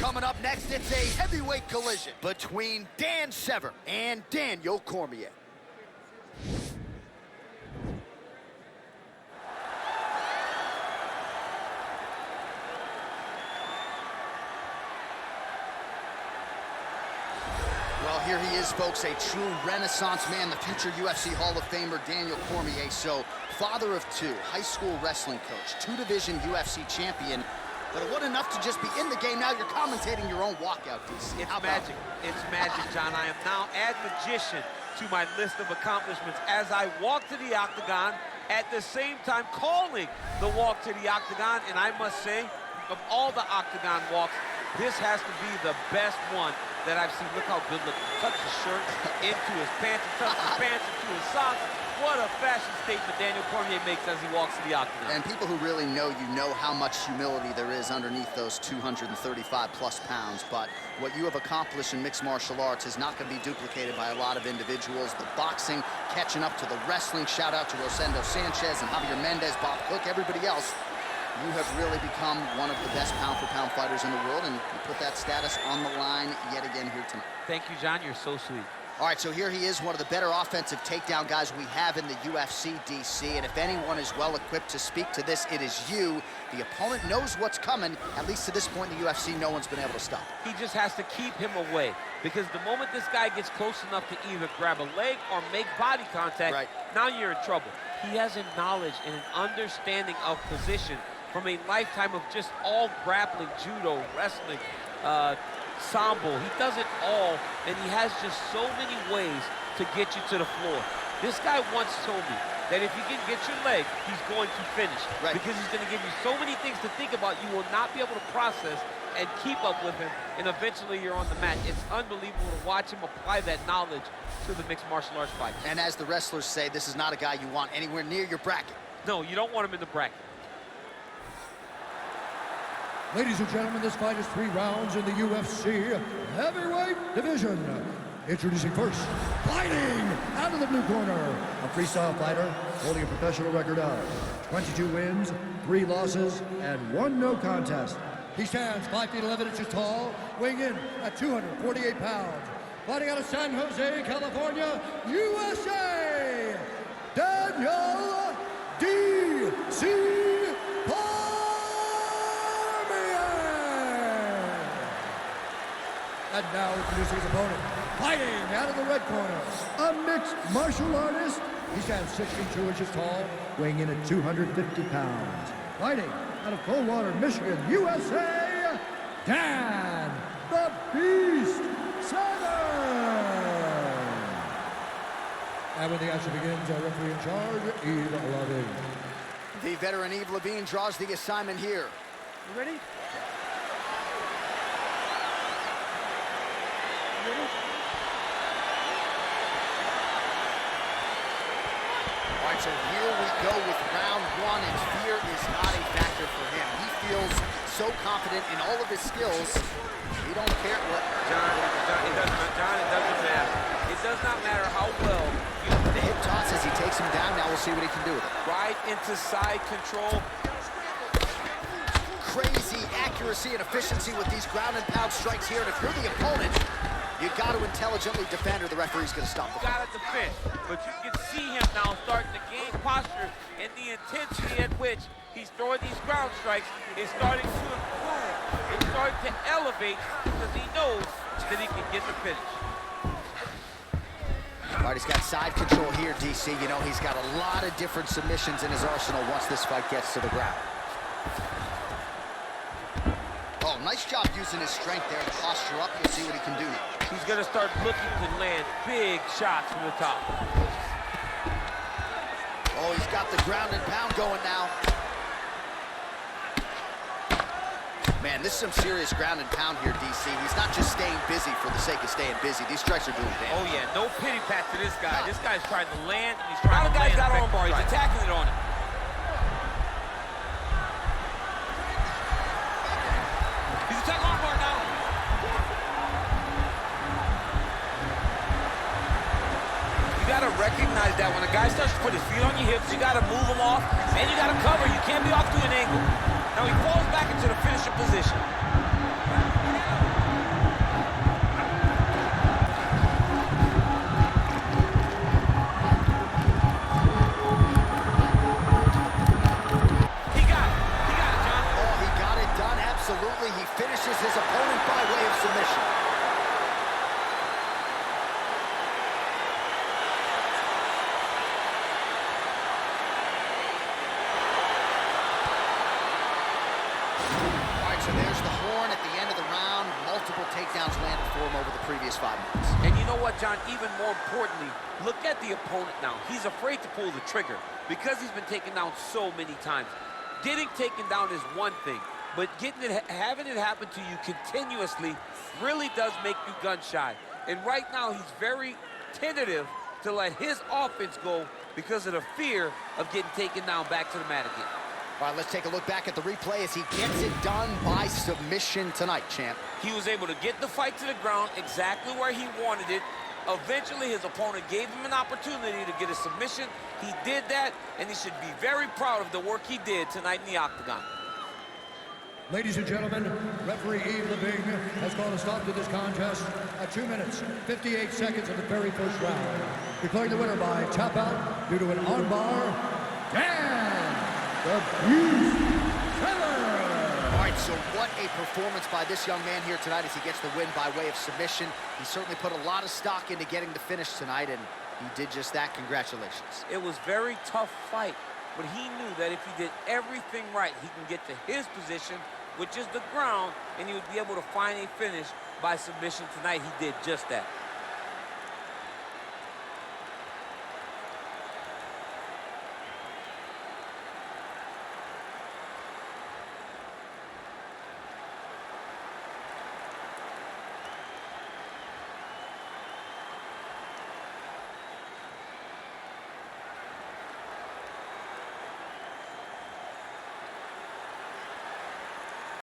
Coming up next, it's a heavyweight collision between Dan Severn and Daniel Cormier. Well, here he is, folks, a true renaissance man, the future UFC Hall of Famer, Daniel Cormier. So, father of two, high school wrestling coach, two-division UFC champion. But it wasn't enough to just be in the game. Now you're commentating your own walkout, DC. It's magic. It's magic, John. I am now add magician to my list of accomplishments as I walk to the octagon, at the same time calling the walk to the octagon. And I must say, of all the octagon walks, this has to be the best one that I've seen. Look how good looking. Tucks his shirt into his pants, tucks his pants into his socks. What a fashion statement Daniel Cormier makes as he walks to the octagon. And people who really know you know how much humility there is underneath those 235-plus pounds. But what you have accomplished in mixed martial arts is not going to be duplicated by a lot of individuals. The boxing catching up to the wrestling. Shout out to Rosendo Sanchez and Javier Mendez, Bob Cook, everybody else. You have really become one of the best pound-for-pound fighters in the world, and you put that status on the line yet again here tonight. Thank you, John. You're so sweet. All right, so here he is, one of the better offensive takedown guys we have in the UFC, DC, and if anyone is well-equipped to speak to this, it is you. The opponent knows what's coming. At least to this point in the UFC, no one's been able to stop him. He just has to keep him away, because the moment this guy gets close enough to either grab a leg or make body contact, now you're in trouble. He has a knowledge and an understanding of position from a lifetime of just all grappling, judo, wrestling, sambo. He does it all, and he has just so many ways to get you to the floor. This guy once told me that if you can get your leg, he's going to finish. Because he's going to give you so many things to think about, you will not be able to process and keep up with him, and eventually you're on the mat. It's unbelievable to watch him apply that knowledge to the mixed martial arts fight. And as the wrestlers say, this is not a guy you want anywhere near your bracket. No, you don't want him in the bracket. Ladies and gentlemen, this fight is 3 rounds in the UFC heavyweight division. Introducing first, fighting out of the blue corner, a freestyle fighter holding a professional record of 22 wins, 3 losses, and 1 no contest. He stands 5 feet 11 inches tall, weighing in at 248 pounds. Fighting out of San Jose, California, USA, Daniel D.C. And now introducing his opponent, fighting out of the red corner, a mixed martial artist. He stands 6 feet 2 inches tall, weighing in at 250 pounds. Fighting out of Coldwater, Michigan, USA, Dan the Beast Severn. And when the action begins, our referee in charge, Yves Levine. The veteran Yves Levine draws the assignment here. You ready? All right, so here we go with round 1, and fear is not a factor for him. He feels so confident in all of his skills, he don't care what... John, it doesn't matter. It does not matter how well you... The hip toss as he takes him down. Now we'll see what he can do with it. Right into side control. Crazy accuracy and efficiency with these ground and pound strikes here, and if you're the opponent, you got to intelligently defend, or the referee's going to stop the fight. Got to defend, but you can see him now starting to gain posture, and the intensity at which he's throwing these ground strikes is starting to improve. It's starting to elevate because he knows that he can get the finish. All right, he's got side control here, DC. You know, he's got a lot of different submissions in his arsenal once this fight gets to the ground. Oh, nice job using his strength there to posture up. We'll see what he can do. He's going to start looking to land big shots from the top. Oh, he's got the ground and pound going now. Man, this is some serious ground and pound here, DC. He's not just staying busy for the sake of staying busy. These strikes are doing damage. Oh, yeah, no pity pat to this guy. This guy's trying to land, and he's trying to land. The guy's got arm bar. He's attacking it on him. He's attacking arm bar now. You got to recognize that when a guy starts to put his feet on your hips, you got to move him off, and you got to cover. You can't be off to an angle. Now he falls back into the finishing position. So there's the horn at the end of the round. Multiple takedowns landed for him over the previous 5 minutes. And you know what, John? Even more importantly, look at the opponent now. He's afraid to pull the trigger because he's been taken down so many times. Getting taken down is one thing, but having it happen to you continuously really does make you gun shy. And right now, he's very tentative to let his offense go because of the fear of getting taken down back to the mat again. All right, let's take a look back at the replay as he gets it done by submission tonight, champ. He was able to get the fight to the ground exactly where he wanted it. Eventually, his opponent gave him an opportunity to get a submission. He did that, and he should be very proud of the work he did tonight in the octagon. Ladies and gentlemen, referee Yves Levine has called a stop to this contest at 2 minutes, 58 seconds of the very first round. Declaring the winner by tap out due to an armbar, Dan the Beast Severn. All right, so what a performance by this young man here tonight as he gets the win by way of submission. He certainly put a lot of stock into getting the finish tonight, and he did just that. Congratulations. It was a very tough fight, but he knew that if he did everything right, he can get to his position, which is the ground, and he would be able to find a finish by submission tonight. He did just that.